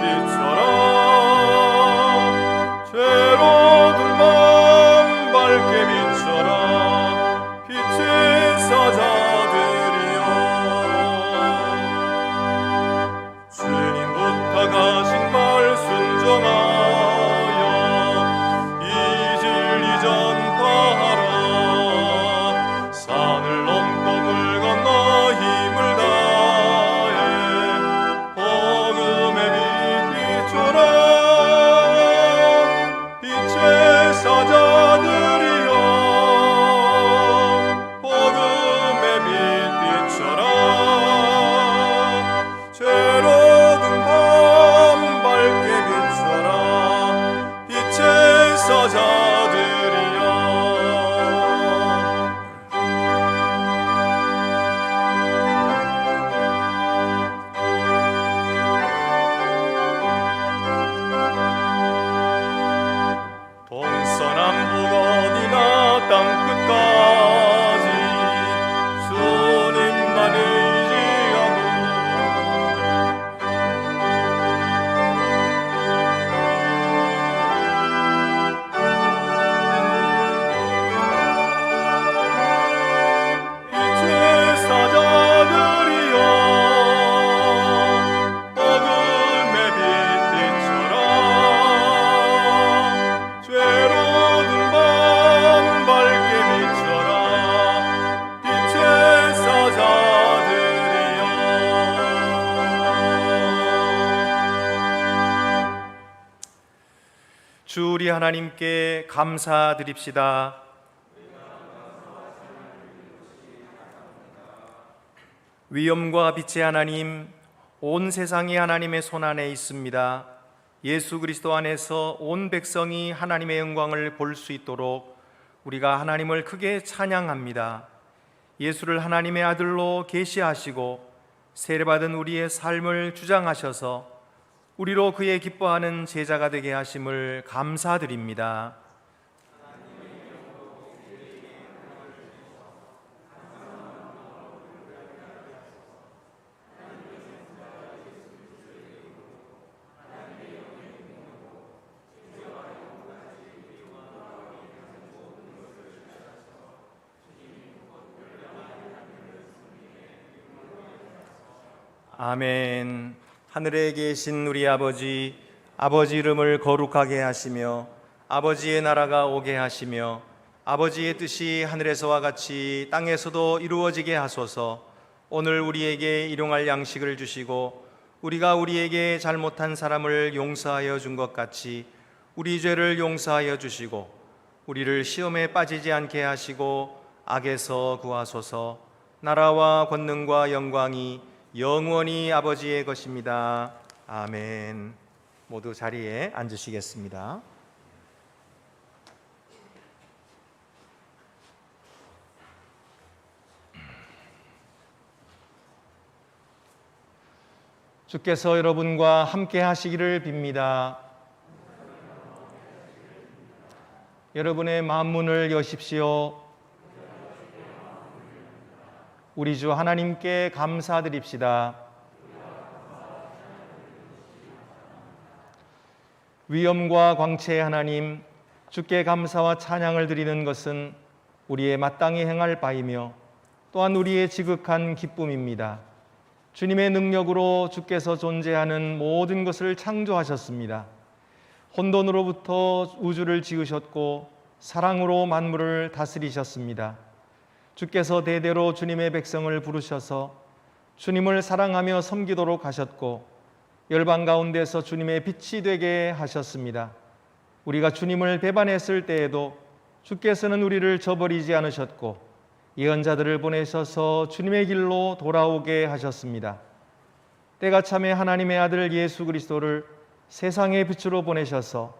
비춰라. 죄로 든 밤 밝게 비춰라. 빛의 사자들이여 주님 부탁하신 말씀 주 우리 하나님께 감사드립시다. 위엄과 빛의 하나님, 온 세상이 하나님의 손안에 있습니다. 예수 그리스도 안에서 온 백성이 하나님의 영광을 볼 수 있도록 우리가 하나님을 크게 찬양합니다. 예수를 하나님의 아들로 계시하시고 세례받은 우리의 삶을 주장하셔서 우리로 그의 기뻐하는 제자가 되게 하심을 감사드립니다. 아멘. 하늘에 계신 우리 아버지, 아버지 이름을 거룩하게 하시며 아버지의 나라가 오게 하시며 아버지의 뜻이 하늘에서와 같이 땅에서도 이루어지게 하소서. 오늘 우리에게 일용할 양식을 주시고 우리가 우리에게 잘못한 사람을 용서하여 준 것 같이 우리 죄를 용서하여 주시고 우리를 시험에 빠지지 않게 하시고 악에서 구하소서. 나라와 권능과 영광이 영원히 아버지의 것입니다. 아멘. 모두 자리에 앉으시겠습니다. 주께서 여러분과 함께 하시기를 빕니다. 여러분의 마음 문을 여십시오. 우리 주 하나님께 감사드립시다. 위엄과 광채의 하나님, 주께 감사와 찬양을 드리는 것은 우리의 마땅히 행할 바이며 또한 우리의 지극한 기쁨입니다. 주님의 능력으로 주께서 존재하는 모든 것을 창조하셨습니다. 혼돈으로부터 우주를 지으셨고 사랑으로 만물을 다스리셨습니다. 주께서 대대로 주님의 백성을 부르셔서 주님을 사랑하며 섬기도록 하셨고 열방 가운데서 주님의 빛이 되게 하셨습니다. 우리가 주님을 배반했을 때에도 주께서는 우리를 저버리지 않으셨고 예언자들을 보내셔서 주님의 길로 돌아오게 하셨습니다. 때가 참에 하나님의 아들 예수 그리스도를 세상의 빛으로 보내셔서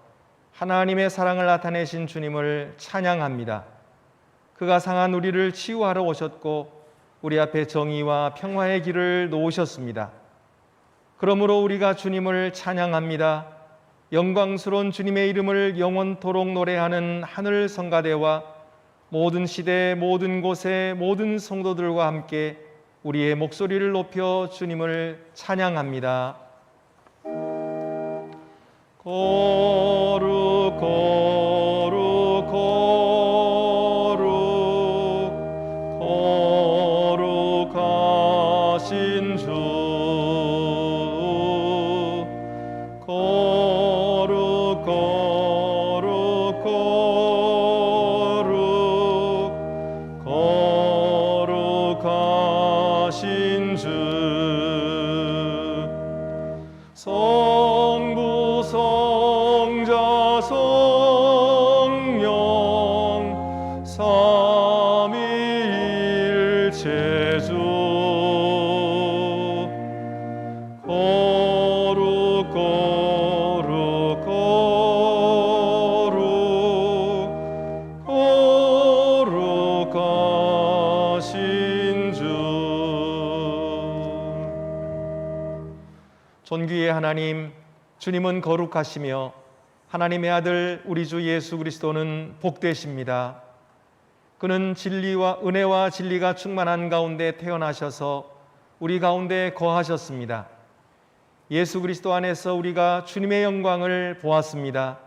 하나님의 사랑을 나타내신 주님을 찬양합니다. 그가 상한 우리를 치유하러 오셨고 우리 앞에 정의와 평화의 길을 놓으셨습니다. 그러므로 우리가 주님을 찬양합니다. 영광스러운 주님의 이름을 영원토록 노래하는 하늘 성가대와 모든 시대 모든 곳의 모든 성도들과 함께 우리의 목소리를 높여 주님을 찬양합니다. 거룩 거룩 거룩 거룩하신 주 거룩 거룩 거룩 거룩하신 주 성부 성자 성령 삼위일체주 거룩 거룩 거룩 거룩하신 주 존귀의 하나님, 주님은 거룩하시며 하나님의 아들 우리 주 예수 그리스도는 복되십니다. 그는 진리와 은혜와 진리가 충만한 가운데 태어나셔서 우리 가운데 거하셨습니다. 예수 그리스도 안에서 우리가 주님의 영광을 보았습니다.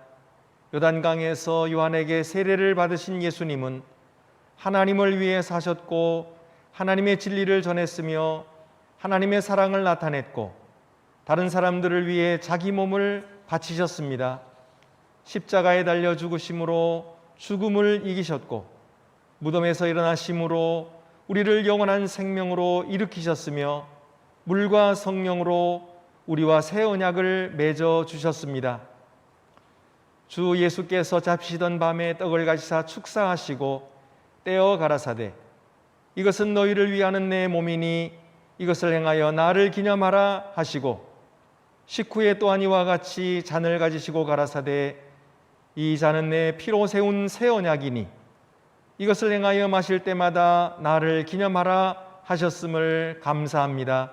요단강에서 요한에게 세례를 받으신 예수님은 하나님을 위해 사셨고 하나님의 진리를 전했으며 하나님의 사랑을 나타냈고 다른 사람들을 위해 자기 몸을 바치셨습니다. 십자가에 달려 죽으심으로 죽음을 이기셨고 무덤에서 일어나심으로 우리를 영원한 생명으로 일으키셨으며 물과 성령으로 우리와 새 언약을 맺어 주셨습니다. 주 예수께서 잡히시던 밤에 떡을 가지사 축사하시고 떼어 가라사대 이것은 너희를 위하는 내 몸이니 이것을 행하여 나를 기념하라 하시고 식후에 또한 이와 같이 잔을 가지시고 가라사대 이 잔은 내 피로 세운 새 언약이니 이것을 행하여 마실 때마다 나를 기념하라 하셨음을 감사합니다.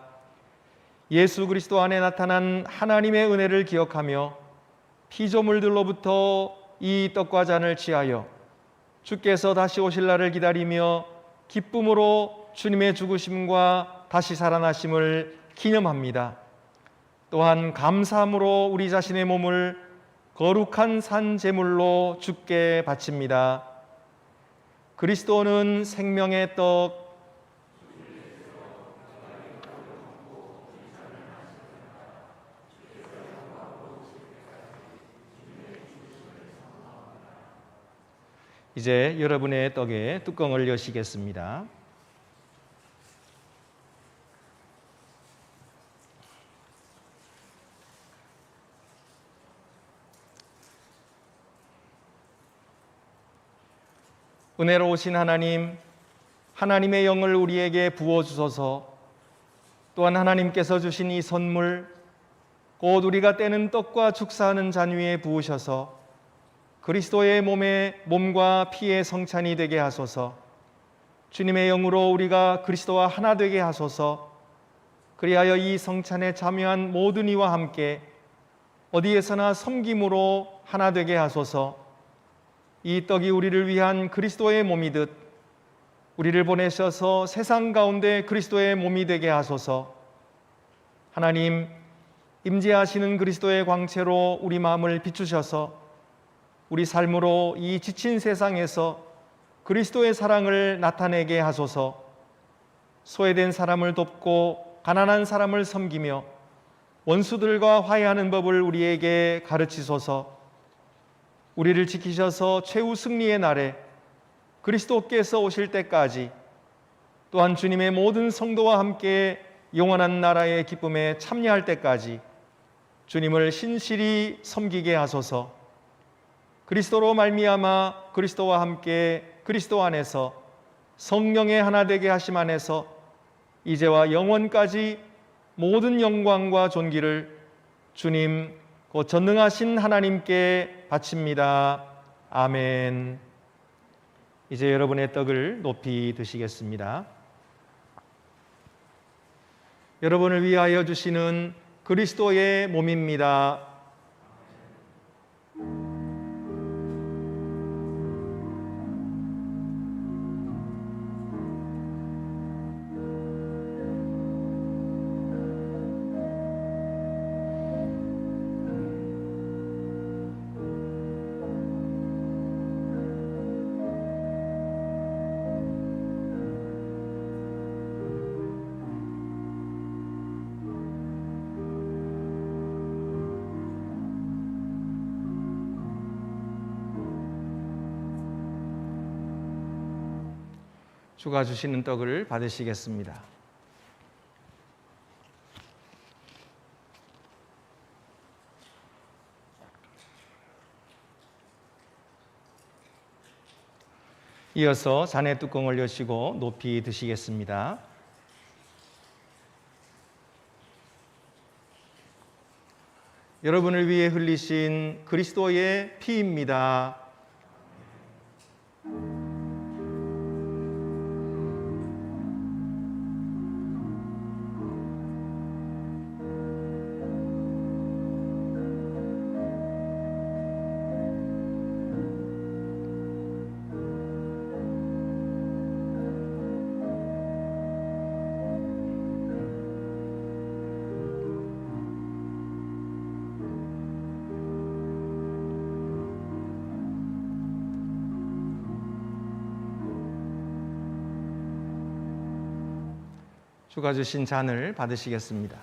예수 그리스도 안에 나타난 하나님의 은혜를 기억하며 피조물들로부터 이 떡과 잔을 취하여 주께서 다시 오실 날을 기다리며 기쁨으로 주님의 죽으심과 다시 살아나심을 기념합니다. 또한 감사함으로 우리 자신의 몸을 거룩한 산 제물로 주께 바칩니다. 그리스도는 생명의 떡 이제 여러분의 떡에 뚜껑을 여시겠습니다. 은혜로우신 하나님, 하나님의 영을 우리에게 부어주소서. 또한 하나님께서 주신 이 선물, 곧 우리가 떼는 떡과 축사하는 잔 위에 부으셔서 그리스도의 몸과 피의 성찬이 되게 하소서. 주님의 영으로 우리가 그리스도와 하나 되게 하소서. 그리하여 이 성찬에 참여한 모든 이와 함께 어디에서나 섬김으로 하나 되게 하소서. 이 떡이 우리를 위한 그리스도의 몸이듯 우리를 보내셔서 세상 가운데 그리스도의 몸이 되게 하소서. 하나님, 임재하시는 그리스도의 광채로 우리 마음을 비추셔서 우리 삶으로 이 지친 세상에서 그리스도의 사랑을 나타내게 하소서. 소외된 사람을 돕고 가난한 사람을 섬기며 원수들과 화해하는 법을 우리에게 가르치소서. 우리를 지키셔서 최후 승리의 날에 그리스도께서 오실 때까지 또한 주님의 모든 성도와 함께 영원한 나라의 기쁨에 참여할 때까지 주님을 신실히 섬기게 하소서. 그리스도로 말미암아 그리스도와 함께 그리스도 안에서 성령의 하나 되게 하심 안에서 이제와 영원까지 모든 영광과 존귀를 주님 곧 전능하신 하나님께 바칩니다. 아멘. 이제 여러분의 떡을 높이 드시겠습니다. 여러분을 위하여 주시는 그리스도의 몸입니다. 주가 주시는 떡을 받으시겠습니다. 이어서 잔의 뚜껑을 여시고 높이 드시겠습니다. 여러분을 위해 흘리신 그리스도의 피입니다. 주가 주신 잔을 받으시겠습니다.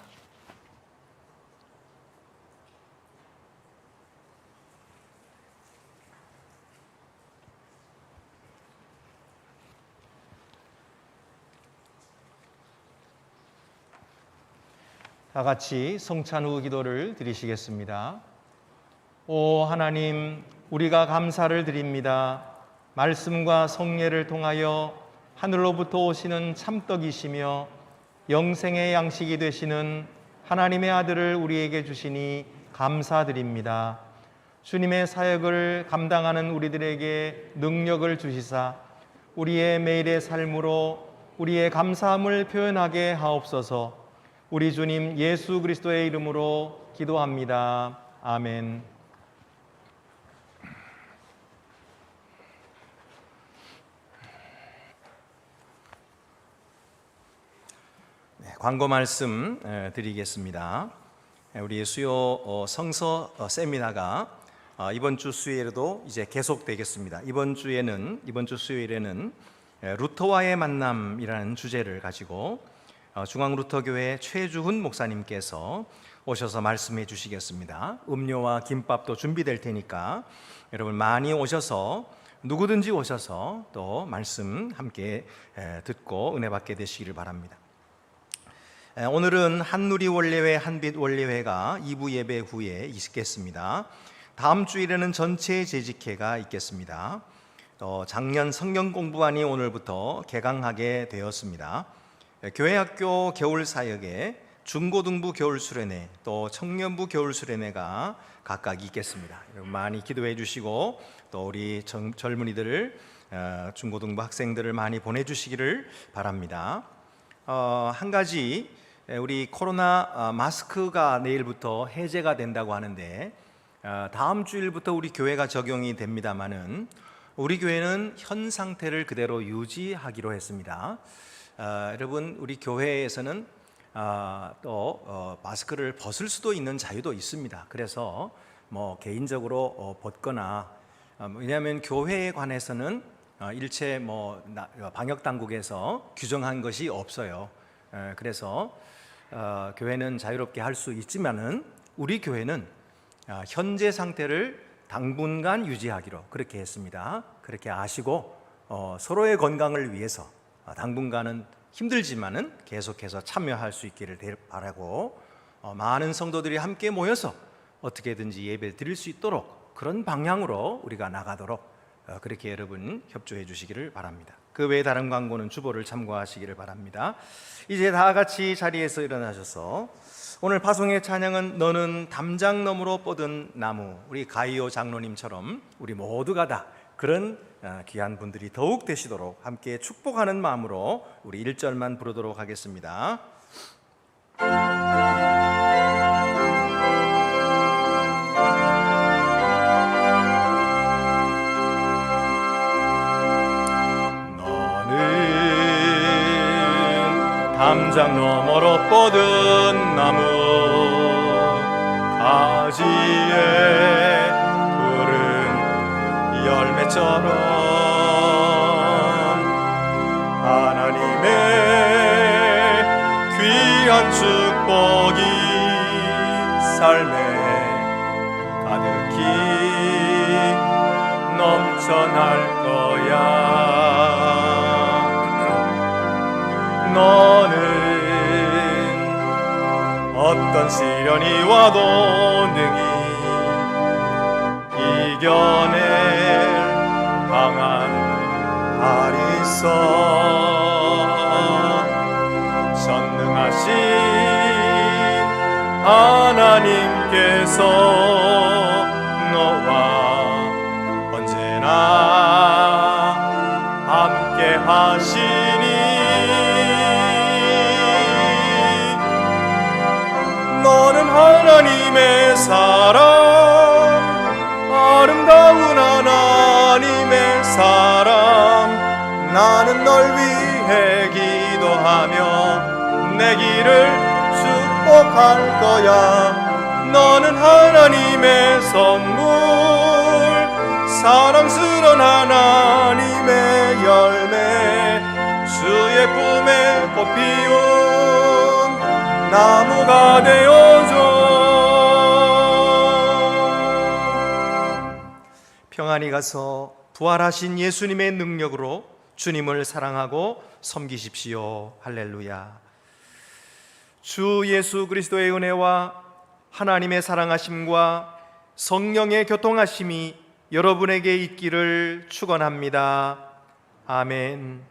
다 같이 성찬 후 기도를 드리시겠습니다. 오 하나님, 우리가 감사를 드립니다. 말씀과 성례를 통하여 하늘로부터 오시는 참떡이시며 영생의 양식이 되시는 하나님의 아들을 우리에게 주시니 감사드립니다. 주님의 사역을 감당하는 우리들에게 능력을 주시사 우리의 매일의 삶으로 우리의 감사함을 표현하게 하옵소서. 우리 주님 예수 그리스도의 이름으로 기도합니다. 아멘. 광고 말씀 드리겠습니다. 우리 수요 성서 세미나가 이번 주 수요일에도 이제 계속되겠습니다. 이번 주 수요일에는 루터와의 만남이라는 주제를 가지고 중앙루터교회 최주훈 목사님께서 오셔서 말씀해 주시겠습니다. 음료와 김밥도 준비될 테니까 여러분 많이 오셔서, 누구든지 오셔서 또 말씀 함께 듣고 은혜 받게 되시기를 바랍니다. 오늘은 한누리 원례회, 한빛 원례회가 2부 예배 후에 있겠습니다. 다음 주일에는 전체 재직회가 있겠습니다. 작년 성경 공부반이 오늘부터 개강하게 되었습니다. 교회학교 겨울사역에 중고등부 겨울수련회, 또 청년부 겨울수련회가 각각 있겠습니다. 여러분 많이 기도해 주시고, 또 우리 젊은이들, 중고등부 학생들을 많이 보내주시기를 바랍니다. 한 가지, 우리 코로나 마스크가 내일부터 해제가 된다고 하는데 다음 주일부터 우리 교회가 적용이 됩니다마는 우리 교회는 현 상태를 그대로 유지하기로 했습니다. 여러분, 우리 교회에서는 또 마스크를 벗을 수도 있는 자유도 있습니다. 그래서 뭐 개인적으로 벗거나, 왜냐하면 교회에 관해서는 일체 뭐 방역 당국에서 규정한 것이 없어요. 그래서 교회는 자유롭게 할 수 있지만은 우리 교회는 현재 상태를 당분간 유지하기로 그렇게 했습니다. 그렇게 아시고 서로의 건강을 위해서 당분간은 힘들지만은 계속해서 참여할 수 있기를 바라고, 많은 성도들이 함께 모여서 어떻게든지 예배를 드릴 수 있도록 그런 방향으로 우리가 나가도록 그렇게 여러분 협조해 주시기를 바랍니다. 그 외에 다른 광고는 주보를 참고하시기를 바랍니다. 이제 다 같이 자리에서 일어나셔서 오늘 파송의 찬양은 너는 담장 너머로 뻗은 나무, 우리 가이오 장로님처럼 우리 모두가 다 그런 귀한 분들이 더욱 되시도록 함께 축복하는 마음으로 우리 1절만 부르도록 하겠습니다. 담장 너머로 뻗은 나무, 가지에 푸른 열매처럼 하나님의 귀한 축복이 삶에 가득히 넘쳐날 거야. 너는 어떤 시련이 와도 능히 이겨낼 강한 발이 있어. 전능하신 하나님께서 너와 언제나 함께 하시니 너는 하나님의 사람, 아름다운 하나님의 사람. 나는 널 위해 기도하며 내 길을 축복할 거야. 너는 하나님의 선물, 사랑스러운 하나님의 열매, 주의 꿈에 꽃 피운 나무가 되어줘. 평안히 가서 부활하신 예수님의 능력으로 주님을 사랑하고 섬기십시오. 할렐루야. 주 예수 그리스도의 은혜와 하나님의 사랑하심과 성령의 교통하심이 여러분에게 있기를 축원합니다. 아멘.